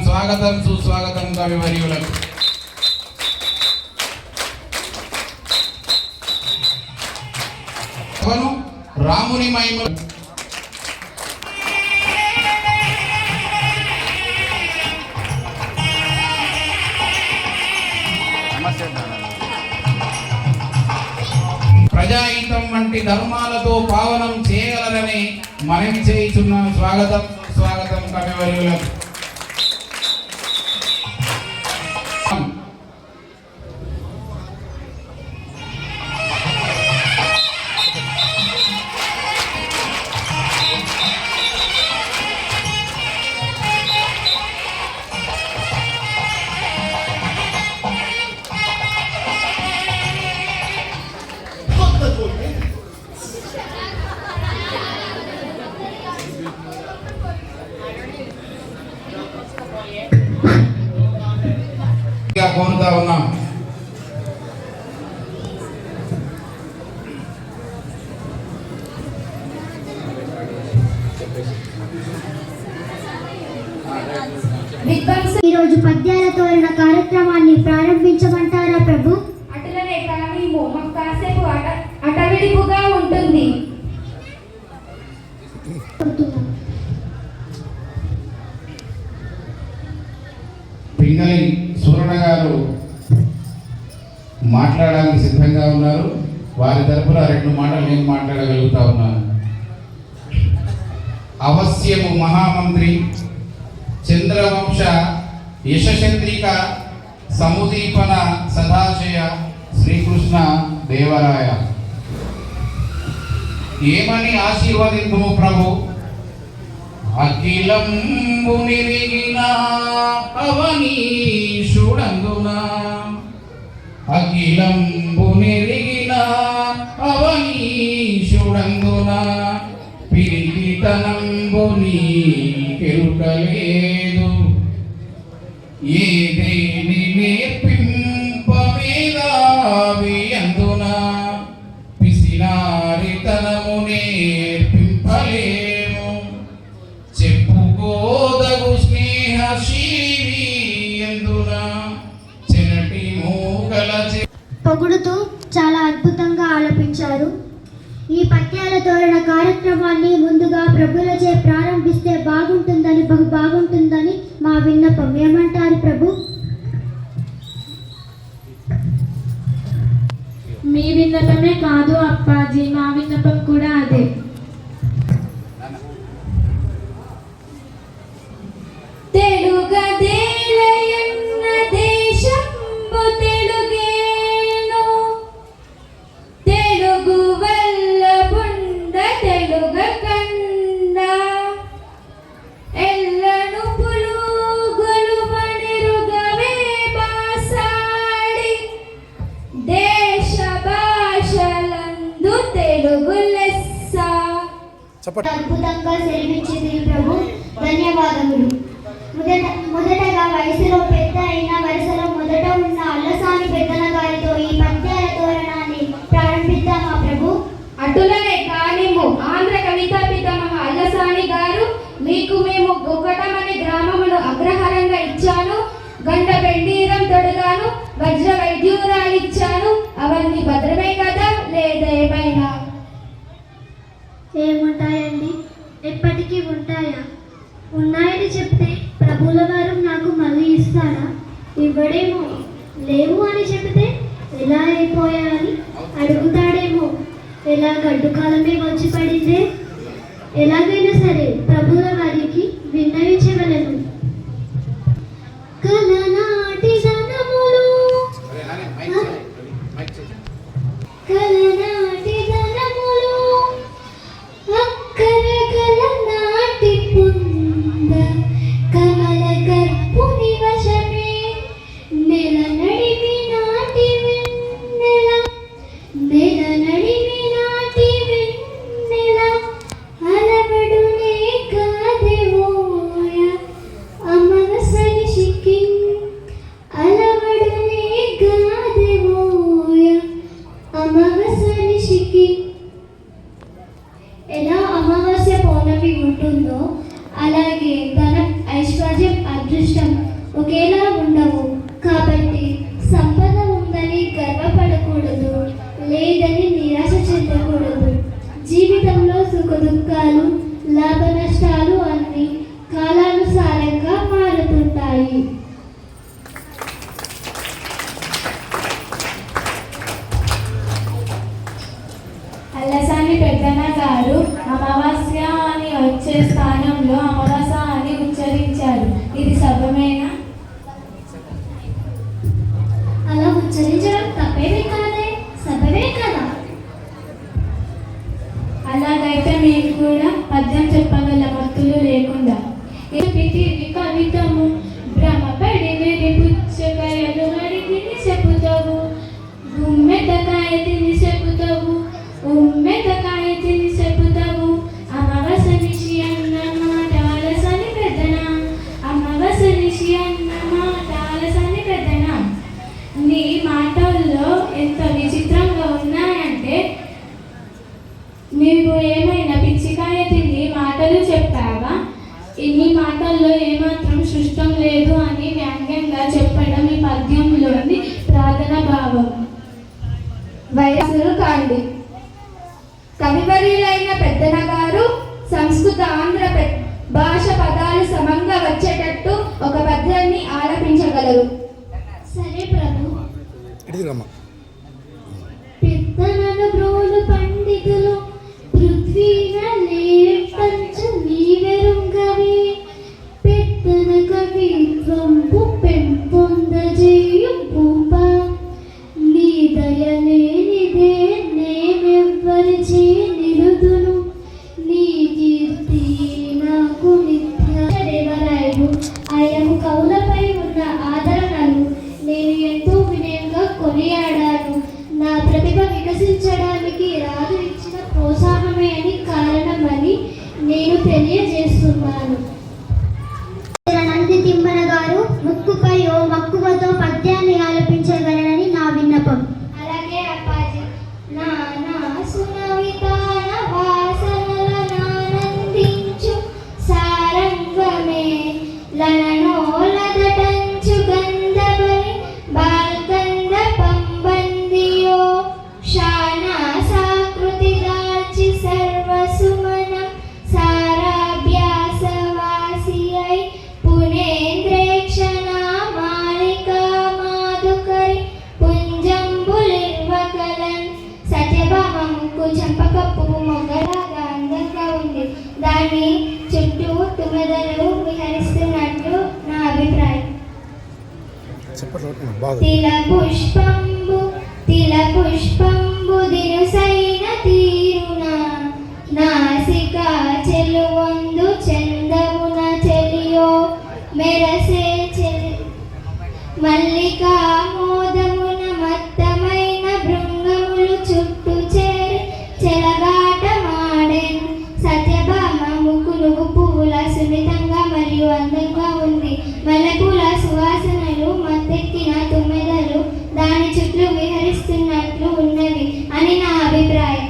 స్వాగతం సుస్వాగతం కవివర్యులకు. రాముని మహిమలు ప్రజాహితం వంటి ధర్మాలతో పావనం చేయగలరని మనవి చేయుచున్నాం. స్వాగతం స్వాగతం కవివర్యులకు. కోరుతా ఉన్నాం. ఈరోజు పద్యాల తోరణ కార్యక్రమాన్ని ప్రారంభించమంటారా ప్రభు? అటులనే కానీ మాకు కాసేపు అటవిడిపుగా ఉంటుంది. పింగళి సూరణ గారు మాట్లాడడానికి సిద్ధంగా ఉన్నారు. వారి తరపున 2 మాటలు నేను మాట్లాడగలుగుతా ఉన్నాను. అవశ్యము మహామంత్రి చంద్రవంశ యశచంద్రిక సముదీపన సదాశయ శ్రీకృష్ణ దేవరాయ ఏమని ఆశీర్వదింతుము ప్రభు. అఖిలంబు నిరిగిన అవనీషుడందున అఖిలంబు నిరిగిన అవనీషుడందున పిరిగితనంబు నీకెరుకలేదు ఏదేని నేర్పింపవేదావి అందున పిసినారితనము నేర్పింపలేము చెప్పుకోదగు స్నేహశీవి ఎందున చెనటి మూగల పొగుడుతూ చాలా అద్భుతంగా ఆలపించారు. ఈ పద్యాల తోరణ కార్యక్రమాన్ని ముందుగా ప్రభులచే ప్రారంభిస్తే బాగుంటుందని మా విన్నపం. ఏమంటారు ప్రభు? మీ విన్నపమే కాదు అప్పాజీ, మా విన్నపం కూడా అదే. తెలుగదేలయన్న దేశంబు తెలుగేను తెలుగు వల్ల బుండ తెలుగ కండ ఎల్లను పులుగులు మనిరుగవే బాసాడి దేశ భాషలందు తెలుగు లెస్స. అద్భుతంగా సేవించింది ప్రభు. ధన్యవాదములు. మొదటగా వయసులో పెద్ద అయిన వరుసలో మొదట ఉన్న అల్లసాని పెద్దన గారితో ఈ పద్యాల తోరణాన్ని ప్రారంభిద్దామా ప్రభు? అటులనే కానిము. ఆంధ్ర కవితా పితామహ అల్లసాని గారు, మీకు మేము గొకటమనే గ్రామమును అగ్రహారంగా ఇచ్చాను, గంట పెండీరం తొడుగాను, వజ్ర వైద్యురాలిచ్చాను. అవన్నీ భద్రమే కదా, లేదా ఏమైనా? ఏముంటాయండి, ఎప్పటికీ ఉంటాయా? ఉన్నాయని చెప్తే ప్రభుల వారు నాకు మళ్ళీ ఇస్తాడా? ఇవ్వడేమో. లేవు అని చెప్తే ఎలా అయిపోయాయని అడుగుతాడేమో. ఎలా గడ్డు కాలమే వచ్చి పడిందే. ఎలాగైనా సరే ప్రభుల వారికి విన్నవించగలను. కలనాటి ధనములు కలనాటి ధనములు అక్కర కలనాటి పుంద కమల గర్భుని వశమే నెల నడిమి నాటి వెన్నెల నెల నడిమి నాటి వెన్నెల అలవడునే కాదే ఉన్నాయి. అల్లసాని పెద్దన్న గారు అమావాస్య అని వచ్చే స్థానంలో అమావాస అని ఉచ్చరించారు. ఇది సభమేనా? అలా ఉచ్చరించడం తప్పేమీ కాదే, సభవే కదా. అలాగైతే మేము కూడా పద్యం చెప్పగల మత్తులు లేకుండా. కవితము భ్రమపడి వెరి పుచ్చకాయలు అడిగిని చెప్పుతావు, గుమ్మెతకాయ తిని చెప్పుతావు, ఉమ్మెతకాయ తిని చెప్పుతావు. అమావాస నిషి అన్న మాట అలసని పెద్దన, అమావాస నిషి అన్న మాట అలసని పెద్దన. నీ మాటల్లో ఎంత విచిత్రంగా ఉన్నాయంటే నీవు ఏమైనా పిచ్చికాయ తిని మాటలు చెప్పావా? ఇన్ని మాటల్లో ఏమాత్రం సృష్టం లేదు అని వ్యంగ్యంగా చెప్పడం ఈ పద్యంలోని ప్రార్థన భావం. వయస్సులు కాండి. కవివర్యులైన పెద్దన గారు సంస్కృత ఆంధ్ర భాష పదాలు సమంగా వచ్చేటట్టు ఒక పద్యాన్ని ఆలపించగలరు. సరే ప్రభు. పెద్దనను బ్రోలు పండితులు పృథ్వీనలేపంచు నీవెరుంగవి, పెద్దన కవిత్వంపు పెంపొందజేయు భూప, నీ దయలేనిదే నేనెవ్వరిచే నిలుదును, నీ కీర్తి నాకు నిత్యదేవరాయలు. ఆయనకు కవులపై ఉన్న ఆదరణలు నేను ఎంతో వినయంగా కొనియాడాను. నా ప్రతిభ వికసించడానికి రాజు ఇచ్చిన ప్రోత్సాహమే అని కారణమని నేను తెలియజేస్తున్నాను. నంది తిమ్మన గారు ముక్కుపై ఓ మక్కువతో పద్యాన్ని ఆలపించగలరని నా విన్నపం. అలాగే అప్పాజీ. నానా సునవితాన వాసనల నానందించు సారంగమే, లననోలదటంచు గంధబలి బాల్కంద పంబందియో, శానా సాకృతి దాల్చి సర్వసుమనం సారాభ్యాసవాసి అయి, పునేంద్రేక్షణ మాలికా మాధుకరి పుంజంబులిర్వకలన్. సత్యభామ ముక్కు చంపక పువ్వు మొగ్గలాగా అందంగా ఉంది. దాని చుట్టూ తుమ్మెదలు విహరిస్తున్నట్లు నా అభిప్రాయం. తిల పుష్పంబు దినుసైన తీరున, నాసికా చెలువొందు చందమున చెలియో, మెరసే మల్లికా మోదమున మత్తమైన భృంగములు చుట్టూ చేరి చెలగాటమాడెన్. సత్యభామ ముక్కు నువ్వు పువ్వుల సున్నితంగా మరియు అందంగా ఉంది. మల్లెపూల సువాసనలు మత్తెక్కిన తుమ్మెదలు దాని చుట్టూ విహరిస్తున్నట్లు ఉన్నవి అని నా అభిప్రాయం.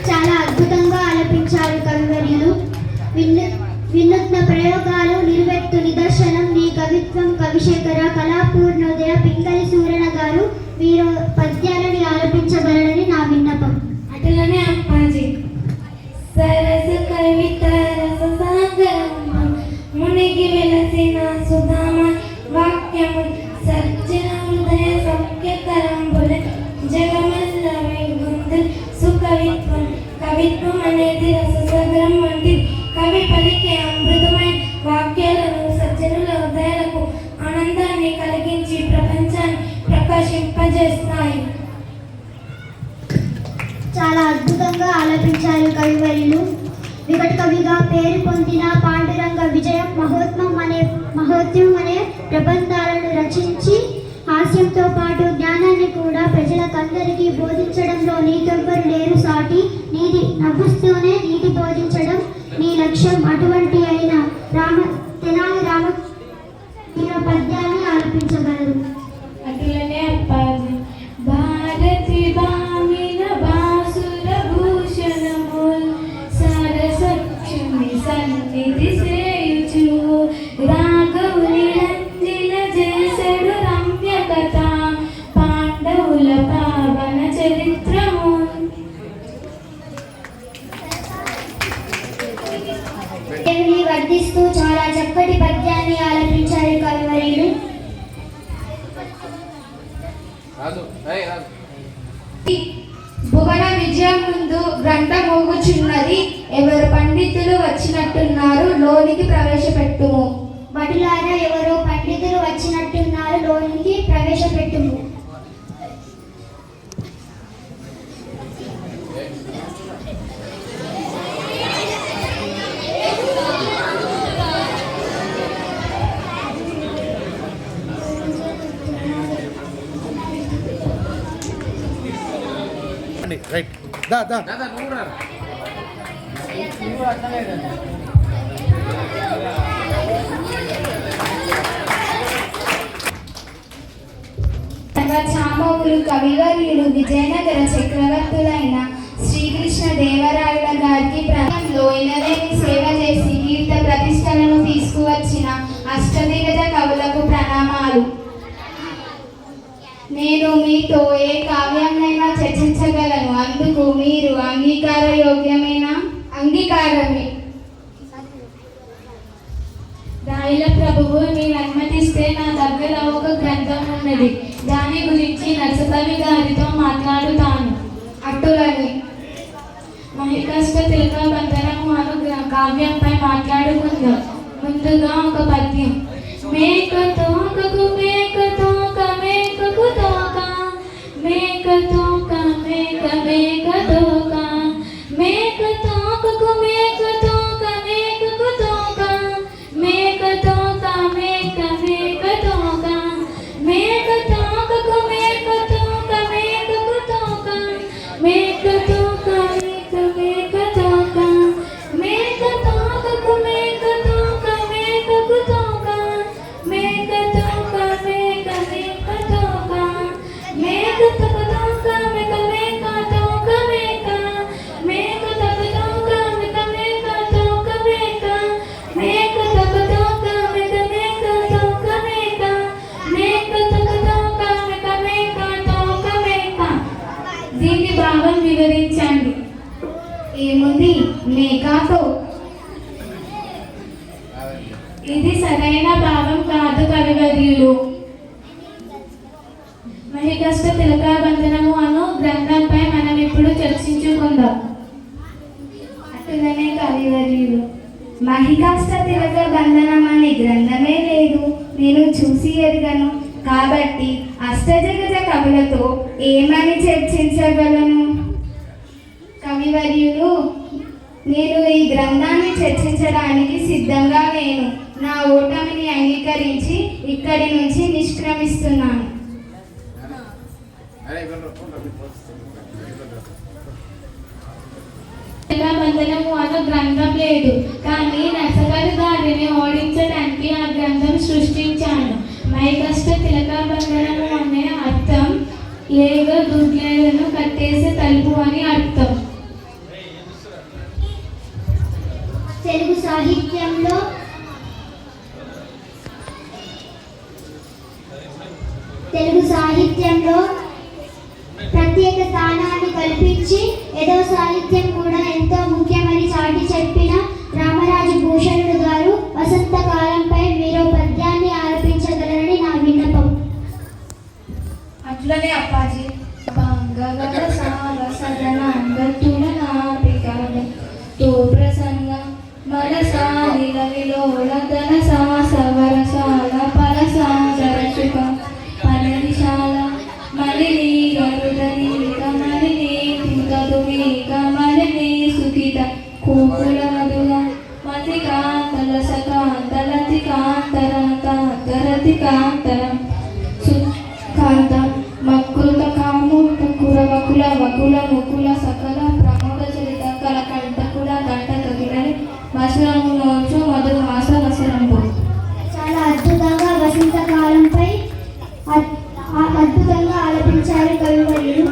చాలా అద్భుతంగా ఆలపించారు కవివర్యులు. వినూత్న ప్రయోగాలు నిలువెత్తు నిదర్శనం నీ కవిత్వం. కవిశేఖర, కళాపూర్ణోదయ, పింగళి సూరణ గారు వీరు పద్యాలని ఆలపించగలరని నా విన్నపం. అటులనే అప్పాజీ. సరస కవిత రస సాగరమ్మ, మునిగి వెలసిన సుధామ వాక్యము, సజ్జన హృదయ సౌఖ్యకరంబుల జగమల్ల వైగుందు సుకవిత్వం. కవిత్వం అనేది రససాగరం వంటి. కవి పలికే అమృతమైన వాక్యాలను సజ్జనుల హృదయాలకు ఆనందాన్ని కలిగించి ప్రపంచాన్ని ప్రకాశింపజేస్తాయి. చాలా అద్భుతంగా ఆలపించారు కవివర్యులు. వికట కవిగా పేరు పొందిన పాండురంగ విజయం మహోత్యం అనే ప్రబంధాలను రచించి హాస్యంతో పాటు జ్ఞానాన్ని కూడా ప్రజలకందరికీ బోధించడంలో నీకెవ్వరు లేరు సాటి. నీది నవ్వుస్తూనే నీతి బోధించడం నీ లక్ష్యం. అటువంటి అయిన తెనాలి రామ పద్యాన్ని ఆలపించగలరు. అటులనే అప్పాజీ. భారతి భామిన బాసుర భూషణముల్, సరసక్షుని సన్నిధి సేయుచు, రాఘవుని రంజిల చేసెడు రమ్య కథ, పాండవుల పావన చరిత్రము. దేవుని వర్ధిస్తూ చాలా చక్కటి పద్యాన్ని ఆలపించారు కవివర్యులు. భువన విజయం ముందు గంట మోగుచున్నది, ఎవరు పండితులు వచ్చినట్టున్నారు, లోనికి ప్రవేశపెట్టుము. భటులారా, ఎవరో పండితులు వచ్చినట్టున్నారు, లోనికి ప్రవేశపెట్టుము. రైట్ దా దా చామవులు కవివర్యులు విజయనగర చక్రవర్తులైన శ్రీకృష్ణ దేవరాయల గారికి ప్రాంతంలో ఎనలేని సేవ చేసి కీర్త ప్రతిష్టలను తీసుకువచ్చిన అష్టదిగ్గజ కవులకు ప్రణామాలు. నేను మీతో ఏ కావ్యాన్నైనా చర్చించగలను, అందుకు మీరు అంగీకారయోగ్యమేనా? అంగీకారమే. రాయల ప్రభువు, మీరు అనుమతిస్తే నా దగ్గర ఒక గ్రంథం ఉన్నది, దాని గురించి నరసకవి గారితో మాట్లాడుతాను. అట్టులని మహికష్ట తిలక బంధనము అను కావ్యంపై మాట్లాడుకుందాం. ముందుగా ఒక పద్యం. మేక తోకకు మేక తోక మేకకు తోక, మేక తోక మేక మేక తోక, మేక తోకకు మేక తోక మేకకు తోక, మేక తోక మేక మేక తోక, మేక తోకకు మేక తోక మేకకు తోక, మేక తోక మేక మేక తోక, మేక తోకకు మేక తోక మేకకు తోక, మేక తోక మేక మేక తోక, మేక తోక తోక మేక మేక తోక మేక, మేక తోక తోక మేక మేక తోక మేక, మేక తోక తోక మేక మేక తోక మేక, మేక తోక తోక మేక మేక తోక మేక. దీని భావం వివరించండి. ఏముంది మేకాతో? ఇది సరైన భావం కాదు కవివర్యులు. మహికష్ట తిలకాబంధనము అను గ్రంథంపై మనం ఇప్పుడు చర్చించుకుందాం. అటులనే కవివర్యులు, మహికాష్ట తిలక బంధనం అనే గ్రంథమే లేదు, నేను చూసి ఎరగను, కాబట్టి అష్టజగజ కవులతో ఏమని చర్చించగలను? కవివర్యులు, నేను ఈ గ్రంథాన్ని చర్చించడానికి సిద్ధంగా లేను. నా ఓటమిని అంగీకరించి ఇక్కడి నుంచి నిష్క్రమిస్తున్నాను. బంధనము అను గ్రంథం లేదు, కానీ నరసగారి గారిని ఓడించడానికి ఆ గ్రంథం సృష్టించాను. మైకష్ట తిలకాబంధనము అనే అర్థం లేదో దుర్గలను కట్టేసే తలుపు అని అర్థం. తెలుగు సాహిత్యంలో ప్రత్యేక స్థానాన్ని కల్పించి ఏదో సాహిత్యం కూడా ఎంతో ముఖ్యమని చాటి చెప్పిన రామరాజు భూషణుడు గారు వసంతకాలంపై మీరు పద్యాన్ని ఆలపించగలరని నా విన్నపం. అట్లనే అప్పాజీ. పనదిశాల మలిని గరుడని కమలిని పింకదుమీక మలిని సుఖిత కూకుల మధుల మతి కాంతల సకాంతలతి కాంతర కాంతరతి కాంతరం సుకాంత మక్కుల కాము కుకుల వకుల వకుల ముకుల సకల ప్రమోద చరిత కల కంటకుల కంటక గిరని మసరములోంచు మధు మాస వసరంబు. చాలా అద్భుతంగా వసంతకాలంపై అద్భుతంగా ఆలపించారు కవివర్యులు.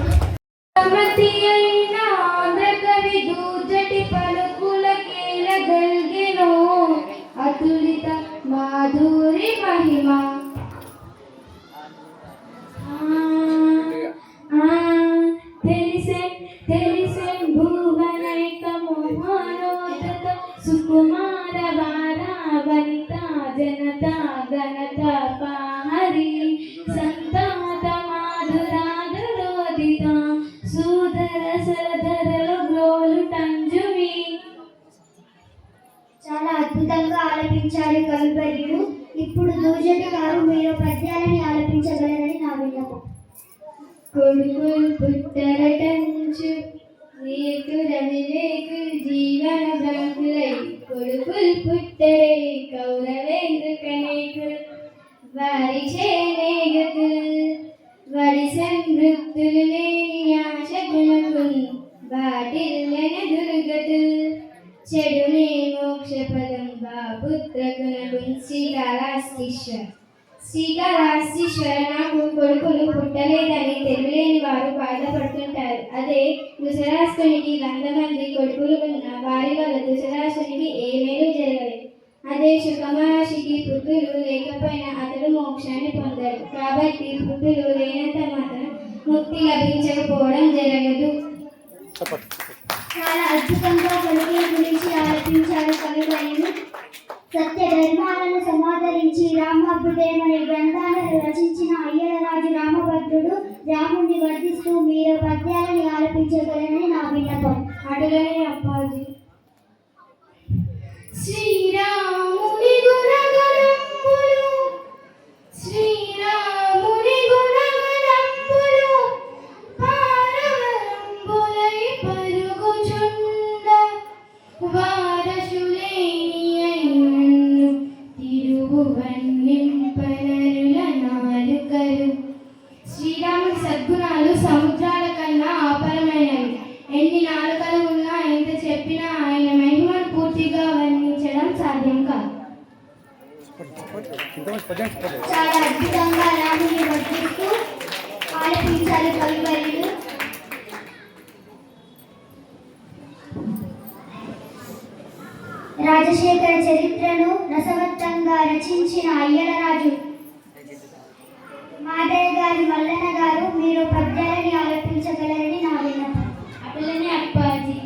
అతులిత మాధురి మహిమ తెలిసే భువనైక మోహనోదత సుకుమార వార వనిత జనత గణత పాహరి సంతాత మాధురాధరోదిత సూదర సరధరలు గ్రోలు టంజుమి. చాలా అద్భుతంగా ఆలపించారు కవివర్యుడు. ఇప్పుడు దూజటి గారు మీరు పద్యాలని ఆలపించగలరని నా విన్నపం. కొడుకులు పుట్టరటంచు నేకురవివేకు జీవన బ్రహ్ములై కొడుకులు పుట్టరే కౌరవేంద్రుకనేకులు వారి చేనేగతులు వడి సంవృత్తులు లేని ఆశ గుణకులు వాటిల్లన దుర్గతులు చెడునే మోక్షపదం పుత్రకునకు శ్రీకాళహస్తీశ్వర నాకు కొడుకులు పుట్టలేదని తెలియలేని వారు బాధపడుతుంటారు. అదే ధృతరాష్ట్రునికి 100 మంది కొడుకులు ఉన్న వారి వల్ల ధృతరాష్ట్రునికి ఏ మేలు జరగలేదు. అదే శుకమహర్షికి పుత్రులు లేకపోయినా అతడు మోక్షాన్ని పొందాడు. కాబట్టి పుత్రులు లేనంత మాత్రం ముక్తి లభించకపోవడం జరగదు. చాలా అద్భుతంగా కొడుకుల గురించి ఆలపించారు కవివర్యుడు. సత్య ధర్మాలను సమాదరించి రామాభ్యుదయం అనే గ్రంథాలను రచించిన అయ్యలరాజు రామభద్రుడు రాముణ్ణి వర్ధిస్తూ మీరు పద్యాలని ఆలపించగలరని నా విన్నపం. అడుగనే అప్పాజీ. శ్రీరాముని గుణగణంబులు శ్రీరాముని గుణగణంబులు పారవరంబులై పరుగుచుండ వారసులేని అయినన్ను తిరుగువన్నింపనరుల నాలుకలు. శ్రీరాముని సద్గుణాలు సముద్రాల కన్నా అపరమైనవి. ఎన్ని నాలుకలు ఉన్నా ఎంత చెప్పినా ఆయన మహిమను పూర్తిగా వర్ణించడం సాధ్యం కాదు. చాలా అద్భుతంగా రాముని వర్ధిస్తూ ఆలపించారు కవివర్యుడు. రాజశేఖర చరిత్రను రసవత్తంగా రచించిన అయ్యలరాజు మాదయ్య గారి మల్లన్న గారు మీరు పద్యాలని ఆలపించగలరని నా విన్నపం. అట్లనే అప్పాజీ.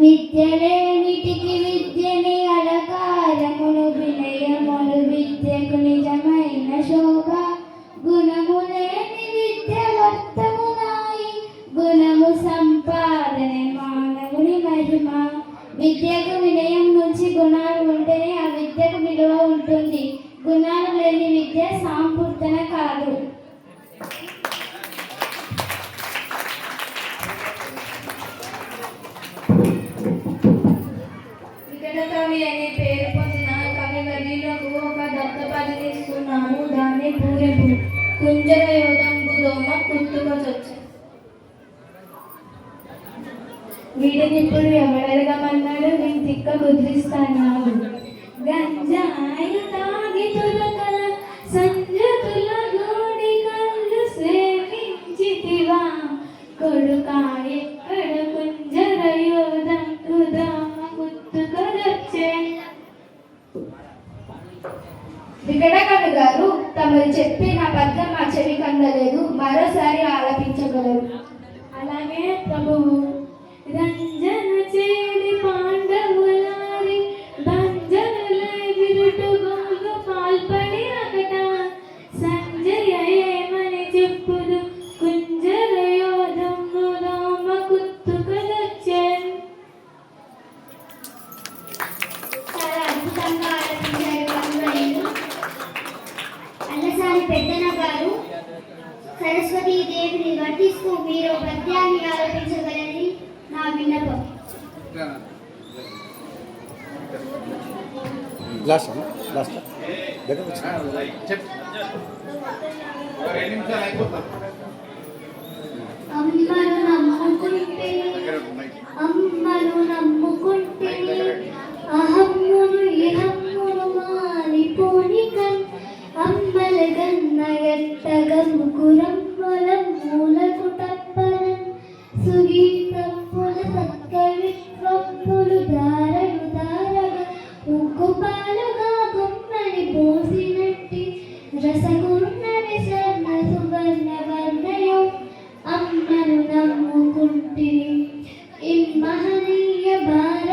విద్యలేనిటికి విద్యని అలకారమును వినయమును విద్యకు నిజమైన శోభ గుణములేని విద్య వర్తమునాయి గుణము సంపాదనే మానవుని మహిమ. విద్యకు వినయం నుంచి గుణాలు ఉంటేనే ఆ విద్యకు విలువ ఉంటుంది. గుణాలు లేని విద్య సంపూర్తన కాదు. వికటకవి అనే పేరు పొందిన కవివర్యులకు ఒక దత్తపదిని ఇస్తున్నాము. దాన్ని పూరెపు కుంజర యోధంబులోమ గుర్తుకొచ్చొచ్చు. వీటిని ఇప్పుడు ఎవడరగమన్నాడు? నేను తిక్క ముద్రిస్తాను. గంజాయి తాగి తులకల సంజతుల గోడి కళ్ళు సేవించితివా కొడుకా ఎక్కడ కుంజర యోధంబులోమ గుర్తుకొచ్చే. వికటకవి గారు తమరు చెప్పిన పద్యం మా చెవికి అందలేదు. మరోసారి ఆలపించగలరు. అలాగే ప్రభువు. రంజన చేడి పాండవులారి భంజనులై విరుటుగోలు పాల్పడి అకట సంజయ ఏమని చెప్పుదు కుంజర యోధము రామ గుర్తుకొచ్చే. చాలా అద్భుతంగా ఆలపించారు కవివర్యుడు. అల్లసాని పెద్దన గారు సరస్వతీదేవిని వర్ధిస్తూ మీరు పద్యాన్ని ఆలపించగలని నా విన్నపం. అమ్మను నమ్ముకుంటే అహమ్మును ఇహమ్మును మాలిపోనికన్ అమ్మల గన్న ఎట్టగముకురమ్మల మూలకు తప్పనన్ సుగీతప్పుల సత్కవిత్వప్పులు దారలు దారగా ఉగ్గుపాలుగా గుమ్మడి పోసినట్టి రసగున్నవి స్వర్ణ సువర్ణ వర్ణయం అమ్మను నమ్ముకుంటిని ఇమ్మహనీయ భార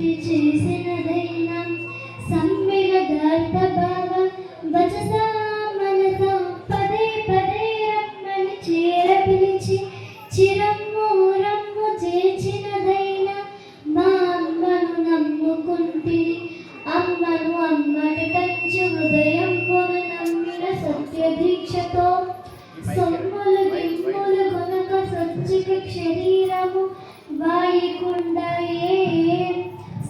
బట్టి చేసినదైనా సమ్మిళగార్త భావ వచస మనస పదే పదే రమ్మని చేర పిలిచి చిరమ్ము రమ్ము చేర్చినదైనా మా అమ్మను నమ్ముకుంటిని అమ్మను అమ్మని కంచు హృదయం కొన నమ్మిన సత్య దీక్షతో సొమ్ములు గిమ్ములు కొనక సచ్చిక శరీరము వాయికుండయే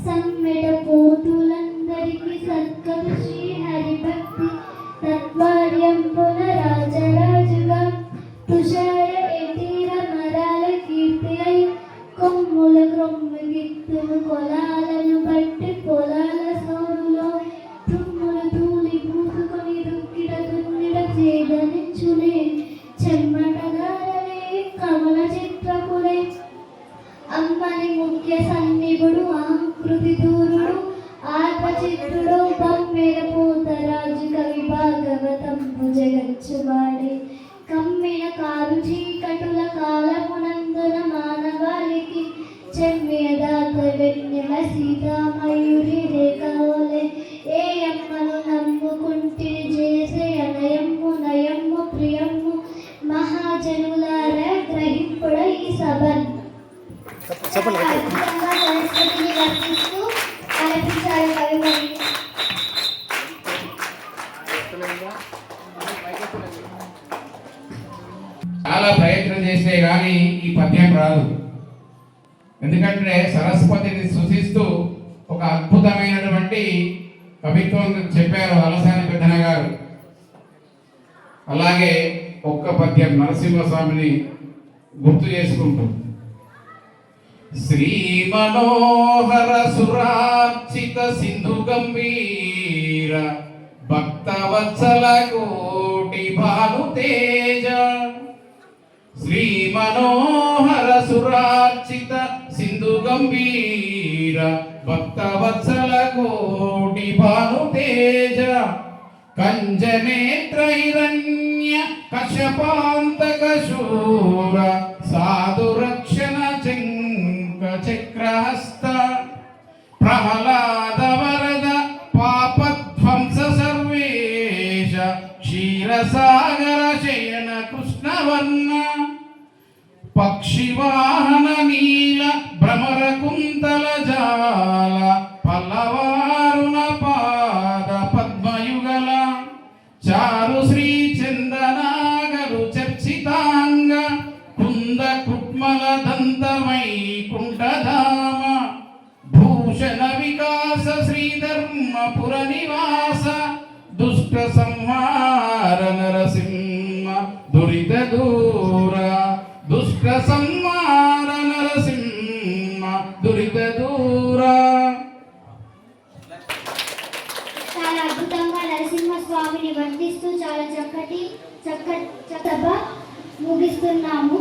సమ్మెడ పోతులందరికీ సత్కరు శ్రీహరి భక్తి తత్వార్యం పునరాజరాజుగా తుషార ఎటీర మరాల కీర్తి అయి కొమ్ముల క్రొమ్ము గిత్తులు కొలాలను బట్టి పొలాల సోరులో తుమ్ములు తూలి పూసుకొని దుక్కిడ దున్నిడ చేదనిచ్చునే చెమ్మటగారలే కమల చిత్రకులే అమ్మని ముఖ్య సన్నిధుడు ఆకృతి దూరుడు ఆత్మచిత్రుడు బొమ్మెర పూతరాజు కవి భాగవతంపు జగచ్చువాడే కమ్మిన కారు చీకటుల కాలమునందున మానవాళికి చెమ్మియదాత వెన్నెల సీతామయూరి రేఖలే ఏ అమ్మను నమ్ముకుంటిని చేసే అనయమ్ము నయమ్ము ప్రియమ్ము మహాజనులార గ్రహింపుడ ఈ సభన్ సరస్వతిని వర్తిస్తూ కనిపించారు కవిమణి. చాలా ప్రయత్నం చేస్తే గాని ఈ పద్యం రాదు. ఎందుకంటే సరస్వతిని సూచిస్తూ ఒక అద్భుతమైనటువంటి కవిత్వం చెప్పారు అలసాని పెద్దన గారు. అలాగే ఒక్క పద్యం నరసింహస్వామిని గుర్తు చేసుకుంటూ శ్రీ మనోహర సురార్చిత సింధు గంభీర భక్తవత్సల కోటి భాను తేజ శ్రీ మనోహర సురార్చిత సింధు గంభీర భక్తవత్సల కోటి భాను తేజ కంజనేత్ర హిరణ్య కశపాంతక శూర సాధు రక్షణ చక్రహస్త ప్రహ్లాద వరద పాపధ్వంస సర్వేశ క్షీరసాగర శయన కృష్ణవర్ణ పక్షివాహన నీల భ్రమర కుంతల జాల పల్లవారుణ పాద పద్మయుగల చారు శ్రీ చందనాగరు చర్చితాంగ కుంద కుట్మల దంత వైకుంఠధామ భూషణ వికాస శ్రీధర్మపుర నివాస దుష్ట సంహార నరసింహ దురిత దూర దుష్ట సంహార నరసింహ దురిత దూర. చాలా అద్భుతంగా నరసింహస్వామిని వర్ణిస్తూ చాలా చక్కటి సభ ముగిస్తున్నాము.